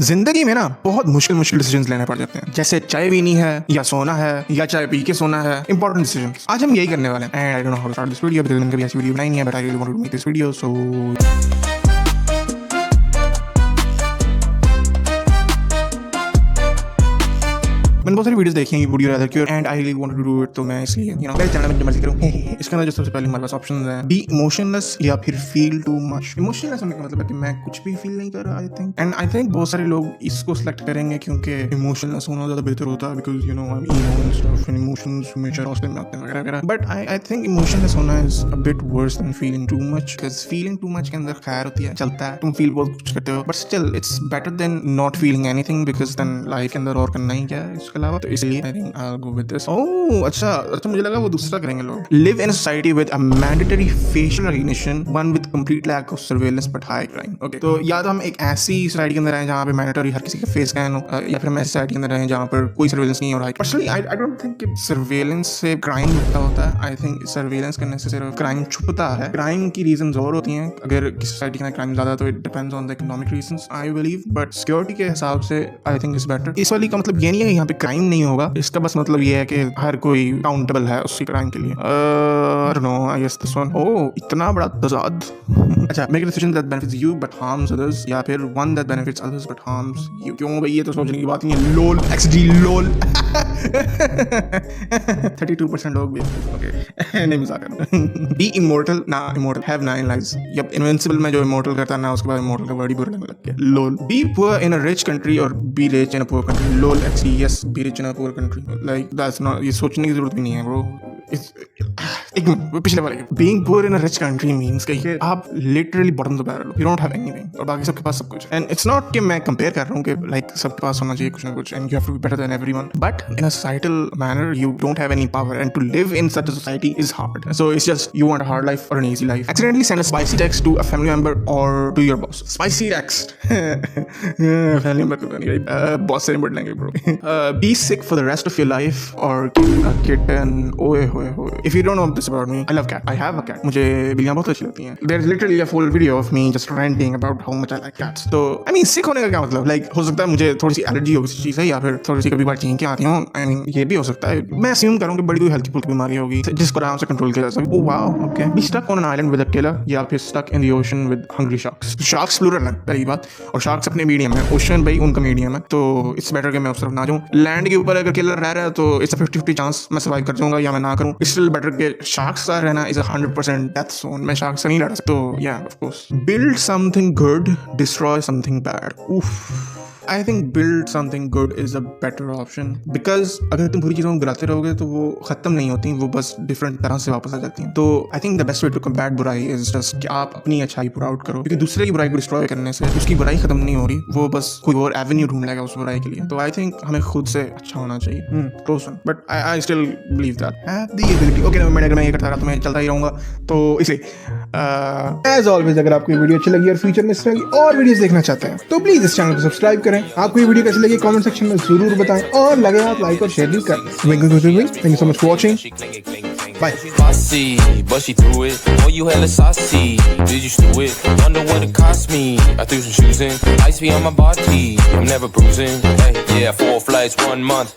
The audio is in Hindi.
जिंदगी में ना बहुत मुश्किल डिसीजंस लेने पड़ जाते हैं, जैसे चाय पीनी है या सोना है या चाय पी के सोना है। इंपॉर्टेंट डिसीजंस आज हम यही करने वाले हैं। And I don't know how to start this video because मैंने कभी ऐसी वीडियो बनाई नहीं है, but I really want to make this video so मैंने बहुत सारी वीडियोस देखी हैं video rather cure and I really want to do it, तो मैं इसलिए मेरे चैनल में जो मर्जी करूं। इसके अंदर जो सबसे पहले हमारे पास ऑप्शंस हैं, बी इमोशनलेस या फिर फील टू मच। इमोशनलेस होने का मतलब है कि मैं कुछ भी फील नहीं कर रहा। आई थिंक बहुत सारे लोग इसको सिलेक्ट करेंगे क्योंकि इमोशनलेस होना ज्यादा बेहतर होता है because you know I am emo and stuff and emotions हमेशा हौसले में आते हैं वगैरह वगैरह। बट आई थिंक इमोशनलेस होना is a bit worse than feeling too much, because feeling too much के अंदर खैर होती है, चलता है, तुम फील बहुत कुछ करते हो, but still it's better than not feeling anything because then life के अंदर और करना ही क्या है इसके अलावा। तो इसलिए I'll go with this. अच्छा मुझे लगा वो दूसरा करेंगे लोग। Live in a society with a mandatory facial recognition, one with complete lack of surveillance but high crime. Okay, तो या तो हम एक ऐसी सोसाइटी के अंदर हैं जहाँ पे मैंडेटरी हर किसी का फेस स्कैन हो, या फिर हम ऐसी सोसाइटी के अंदर हैं जहाँ पर कोई सर्वेलेंस नहीं हो रहा है। पर्सनली आई डोंट थिंक कि सर्वेलेंस से क्राइम रुकता होता है। आई थिंक सर्वेलेंस करने से सिर्फ क्राइम छुपता है। क्राइम की रीजंस और होती हैं। अगर किसी सोसाइटी के अंदर क्राइम ज्यादा तो it depends on the economic reasons I believe, but security के हिसाब से आई थिंक इज बेटर। इस वाली का मतलब ये नहीं है कि यहाँ पे क्राइम नहीं होगा, इसका बस मतलब ये है कि हर कोई काउंटेबल है उसी क्राइम के लिए। I don't know, I guess this one. इतना बड़ा तजाद। अच्छा, make a decision that benefits you but harms others, या फिर one that benefits others but harms you. क्यों भाई, ये तो सोचने की बात नहीं है। LOL XD LOL 32% लोग भी ओके नहीं मजाक कर रहा हूं। Be immortal ना immortal have 9 lives। Yep, invincible में जो immortal करता है ना, उसके बाद immortal का वर्ड ही बुरा लगने लग गया। LOL be poor in a rich country or be rich in a poor country। LOL XD yes be rich in a poor country, like that's not, ये सोचने की जरूरत भी नहीं है ब्रो। एक मिनट पिछले वाले being poor in a rich country means कि आप literally bottom of the barrel, you don't have anything और बाकी सबके पास सब कुछ। एंड इट्स नॉट कि मैं कंपेयर कर रहा हूं कि लाइक सबके पास होना चाहिए कुछ ना कुछ and you have to be better than everyone, but in a societal manner you don't have any power and to live in such a society is hard. So it's just you want a hard life और an easy life. Accidentally send a spicy text to a family member और to your boss. Spicy text family member को नहीं, बॉस से निपट लेंगे bro. Be sick for the rest of your life और किल अ किटन। ओए होए होए, if you don't know this about me, I love cat. I have a cat. मुझे बिल्लियाँ बहुत अच्छी लगती हैं। There's literally a full video of me just ranting about how much I like cats. तो I mean sick होने का क्या मतलब? Like हो सकता है मुझे थोड़ी सी एलर्जी हो किसी चीज़ से, या फिर थोड़ी सी कभी बार चीखें आती हूँ। I mean ये भी हो सकता है। मैं assume करूँ कि बड़ी कोई हल्की फुल्की बीमारी होगी जिसको आराम से कंट्रोल किया जा सकता है। Oh wow, okay. Be stuck on an island with a killer, या फिर stuck in the ocean with hungry sharks. Sharks plural है पहली बात, और sharks अपने मीडियम है, ocean भाई उनका मीडियम है, तो it's better कि मैं उस तरफ ना जाऊँ। लैंड के ऊपर अगर किलर रह रहा है तो it's a 50-50 चांस मैं सर्वाइव कर जाऊँगा या मैं ना करूँ। It's still better कि sharks का रहना is a 100% डेथ जोन। मैं शार्क से नहीं लड़ सकता। तो yeah, of course. Build something good, destroy something bad. Oof. I think build something good is a better option because अगर तुम बुरी चीज़ों को गिराते रहोगे तो वो ख़त्म नहीं होती, वो बस डिफरेंट तरह से वापस आ जाती हैं। तो I think the best way to combat बुराई इज जस्ट कि आप अपनी अच्छाई पुट आउट करो, क्योंकि दूसरे की बुराई को डिस्ट्रॉय करने से उसकी बुराई खत्म नहीं हो रही, वो बस कोई और एवेन्यू ढूंढ लेगा उस बुराई के लिए। तो आई थिंक हमें खुद से अच्छा होना चाहिए। Close but I still believe that have the ability. Okay अगर मैं ये करता रहा तो मैं चलता ही रहूँगा, तो इसलिए एज ऑलवेज अगर आपको ये वीडियो अच्छी लगी और फ्यूचर में इस तरह की और वीडियोस देखना चाहते हैं तो प्लीज इस चैनल को सब्सक्राइब करें। आपको ये वीडियो कैसी लगी कमेंट सेक्शन में जरूर बताएं, और लगे आप लाइक और शेयर भी करें। Thank you so much for watching, bye. But she threw it. Oh, you hella saucy. Did you stew it? Wonder what it cost me. I threw some shoes in. Ice be on my body. I'm never bruising. Hey, yeah, 4 flights, 1 month.